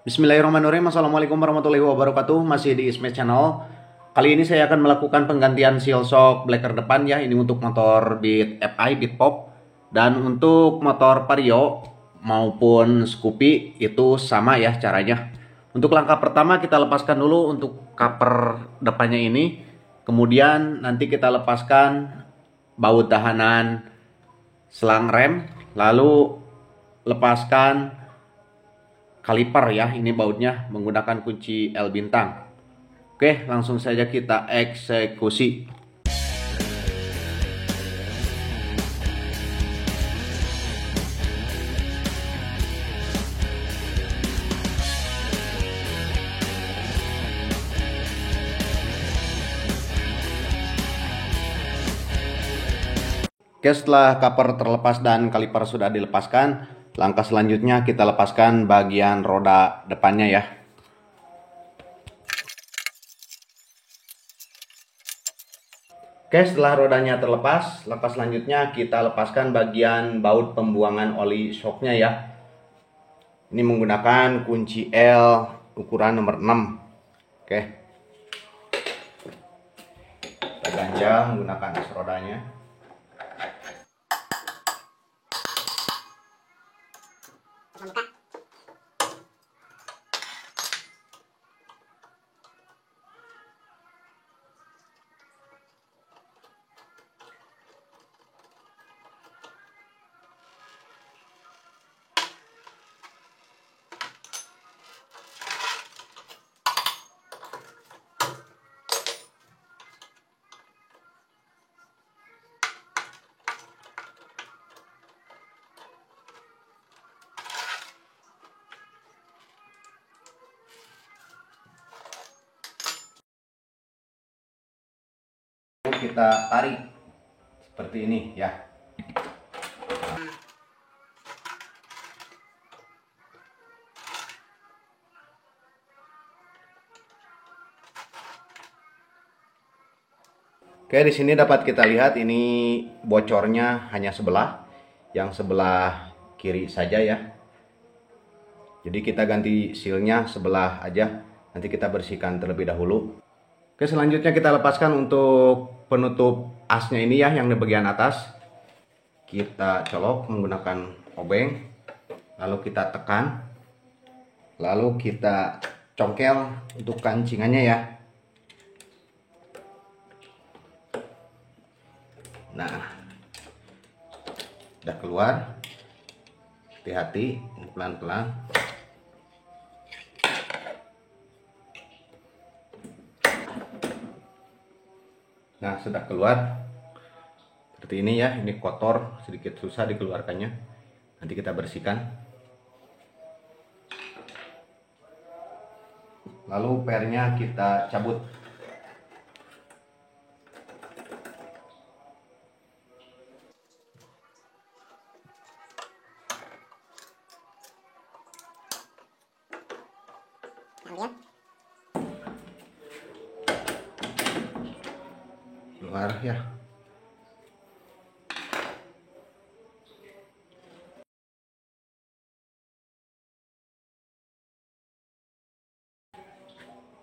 Bismillahirrahmanirrahim. Assalamualaikum warahmatullahi wabarakatuh. Masih di Ismet Channel. Kali ini saya akan melakukan penggantian seal shock breaker depan ya. Ini untuk motor Beat FI, Beat Pop. Dan untuk motor Vario maupun Scoopy itu sama ya caranya. Untuk langkah pertama kita lepaskan dulu untuk cover depannya ini. Kemudian nanti kita lepaskan baut tahanan selang rem. Lalu lepaskan kaliper ya, ini bautnya menggunakan kunci L bintang. Oke, langsung saja kita eksekusi. Oke, setelah cover terlepas dan kaliper sudah dilepaskan, langkah selanjutnya kita lepaskan bagian roda depannya ya. Oke, setelah rodanya terlepas, langkah selanjutnya kita lepaskan bagian baut pembuangan oli shocknya ya. Ini menggunakan kunci L ukuran nomor 6. Oke, kita ganjal menggunakan as rodanya. Kita tarik seperti ini ya. Oke, di sini dapat kita lihat ini bocornya hanya sebelah, yang sebelah kiri saja ya. Jadi kita ganti sealnya sebelah aja, nanti kita bersihkan terlebih dahulu. Oke, selanjutnya kita lepaskan untuk penutup asnya ini ya, yang di bagian atas. Kita colok menggunakan obeng, lalu kita tekan, lalu kita congkel untuk kancingannya ya. Nah, udah keluar, hati-hati, pelan-pelan. Nah, sudah keluar seperti ini ya. Ini kotor, sedikit susah dikeluarkannya, nanti kita bersihkan. Lalu pernya kita cabut. Keluar ya.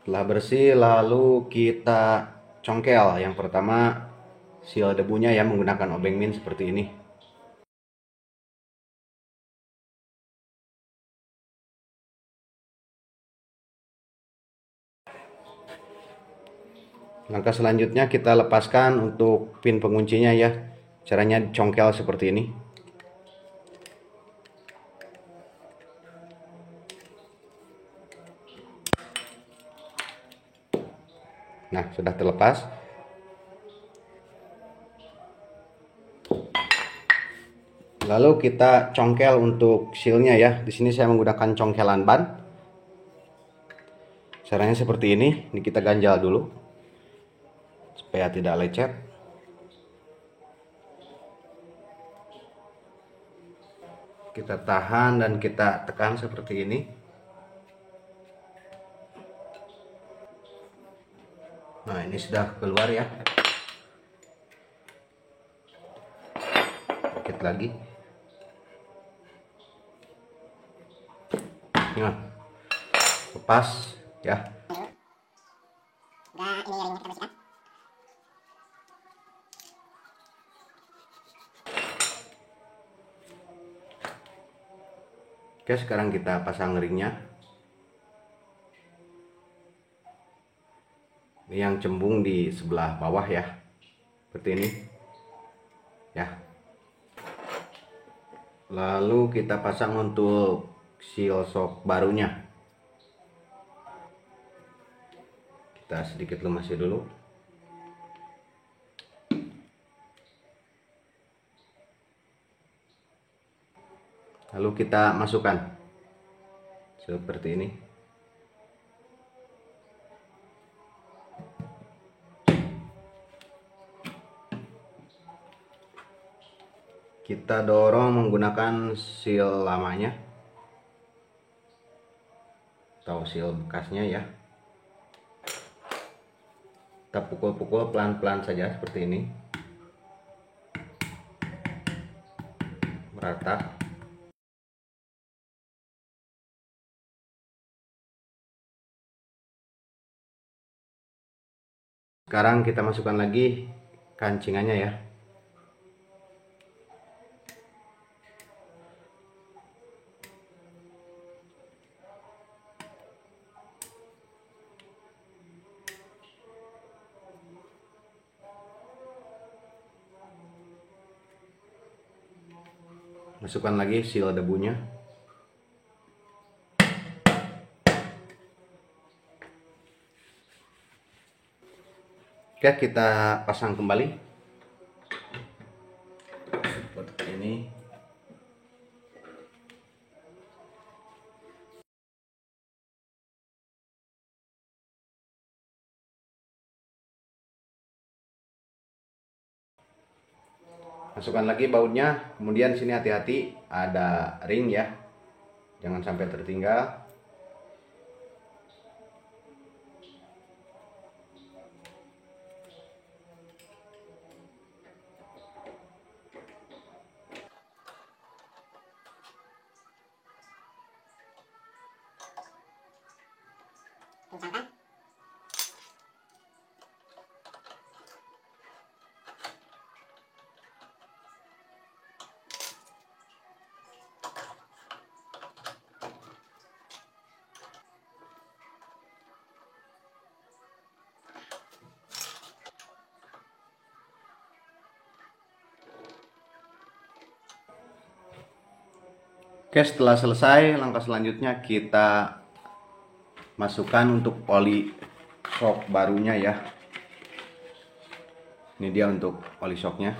Setelah bersih, lalu kita congkel. Yang pertama seal debunya ya, menggunakan obeng min seperti ini. Langkah selanjutnya kita lepaskan untuk pin penguncinya ya. Caranya congkel seperti ini. Nah, sudah terlepas. Lalu kita congkel untuk sealnya ya. Di sini saya menggunakan congkelan ban. Caranya seperti ini. Ini kita ganjal dulu supaya tidak lecet. Kita tahan dan kita tekan seperti ini. Nah, ini sudah keluar ya. Dikit lagi. Nah, pas ya. Oke, sekarang kita pasang ringnya. Ini yang cembung di sebelah bawah ya, seperti ini ya. Lalu kita pasang untuk seal shock barunya. Kita sedikit lumasi dulu. Lalu kita masukkan seperti ini. Kita dorong menggunakan seal lamanya atau seal bekasnya ya. Kita pukul-pukul pelan-pelan saja seperti ini, merata. Sekarang kita masukkan lagi kancingannya ya. Masukkan lagi seal debunya. Oke, kita pasang kembali seperti ini. Masukkan lagi bautnya, kemudian sini hati-hati ada ring ya, jangan sampai tertinggal. Kencangkan. Oke, setelah selesai, langkah selanjutnya kita masukkan untuk oli shock barunya ya. Ini dia untuk oli shocknya.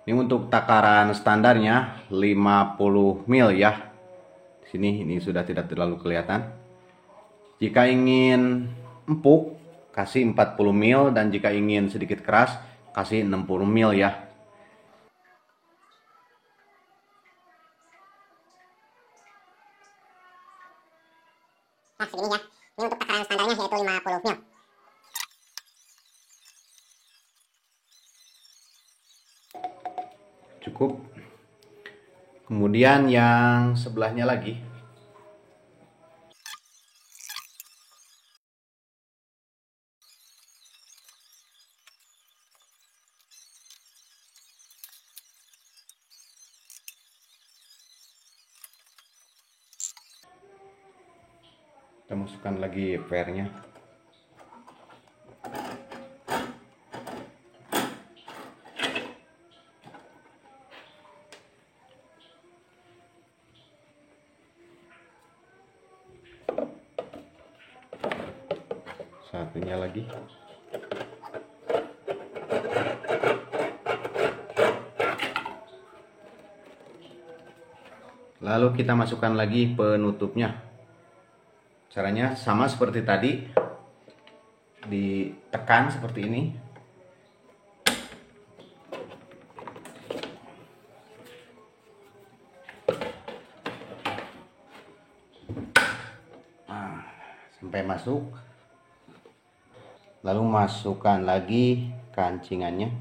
Ini untuk takaran standarnya 50 mil ya. Di sini ini sudah tidak terlalu kelihatan. Jika ingin empuk kasih 40 mil, dan jika ingin sedikit keras kasih 60 mil ya. Nah, segini ya. Ini untuk takaran standarnya yaitu 50 mil. Cukup. Kemudian yang sebelahnya lagi. Kita masukkan lagi pairnya. Satunya lagi. Lalu kita masukkan lagi penutupnya. Caranya sama seperti tadi, ditekan seperti ini. Nah, sampai masuk. Lalu masukkan lagi kancingannya.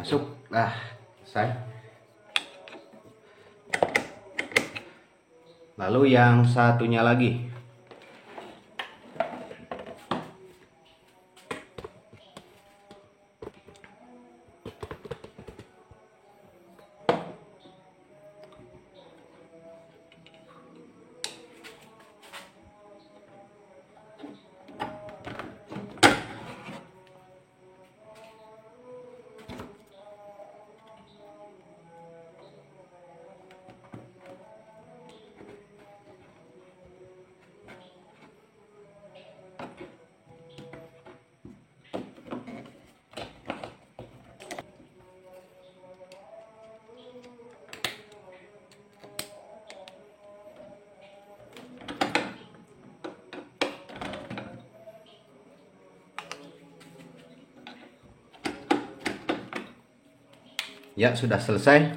masuk. Selesai. Lalu yang satunya lagi. Ya, sudah selesai.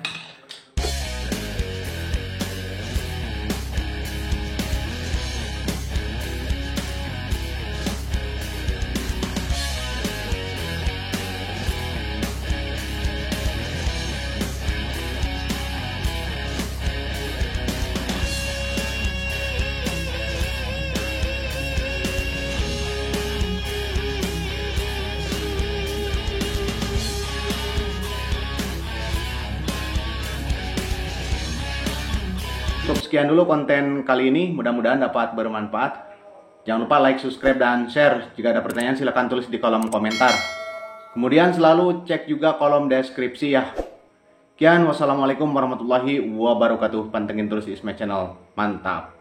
Sekian dulu konten kali ini, mudah-mudahan dapat bermanfaat. Jangan lupa like, subscribe, dan share. Jika ada pertanyaan silahkan tulis di kolom komentar. Kemudian selalu cek juga kolom deskripsi ya. Sekian, wassalamualaikum warahmatullahi wabarakatuh. Pantengin terus Ismet Channel. Mantap.